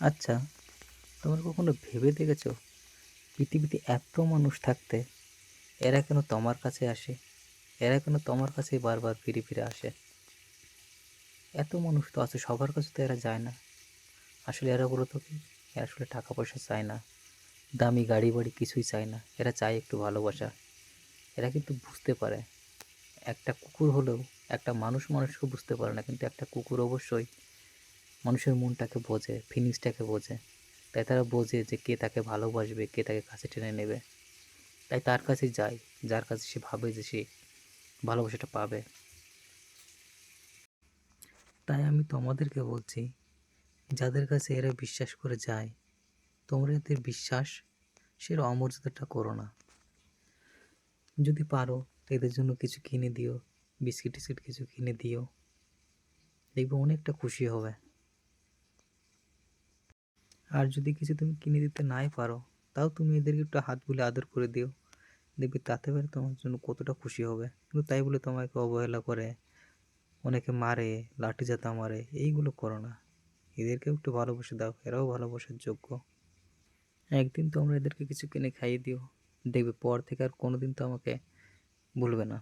আচ্ছা, তোমরা কখনো ভেবে দেখেছো পৃথিবীতে এত মানুষ থাকতে এরা কেন তোমার কাছে আসে? এরা কেন তোমার কাছেই বারবার ফিরে ফিরে আসে? এত মানুষ তো আছে, সবার কাছে তো এরা যায় না। আসলে এরা বলো তো কি, এরা আসলে টাকা পয়সা চায় না, দামি গাড়ি বাড়ি কিছুই চায় না, এরা চায় একটু ভালোবাসা। এরা কিন্তু বুঝতে পারে একটা কুকুর হলেও একটা মানুষ মানুষকে বুঝতে পারে না, কিন্তু একটা কুকুর অবশ্যই মানুষের মনটাকে বোঝে, ফিলিংসটাকে বোঝে। তাই তারা বোঝে যে কে তাকে ভালোবাসবে, কে তাকে কাছে টেনে নেবে। তাই তার কাছেই যায়, যার কাছে সে ভাবে যে সে ভালোবাসাটা পাবে। তাই আমি তোমাদেরকে বলছি, যাদের কাছে এরা বিশ্বাস করে যায়, তোমরা এদের বিশ্বাস সের অমর্যাদাটা করো না। যদি পারো তো এদের জন্য কিছু কিনে দিও, বিস্কিট টিস্কিট কিছু কিনে দিও, দেখবে অনেকটা খুশি হবে। আর যদি কিছু তুমি কিনে দিতে নাই পারো, তাও তুমি এদেরকে একটু হাত বুলিয়ে আদর করে দিও, দেখবে তাতে করে তোমার জন্য কতটা খুশি হবে। কিন্তু তাই বলে তোমাকে অবহেলা করে, অনেকে মারে, লাঠিচাটা মারে, এইগুলো করো না। এদেরকেও একটু ভালোবাসা দাও, এরাও ভালোবাসার যোগ্য। একদিন তোমরা এদেরকে কিছু কিনে খাইয়ে দিও, দেখবে পর থেকে আর কোনোদিন তো আমাকে ভুলবে না।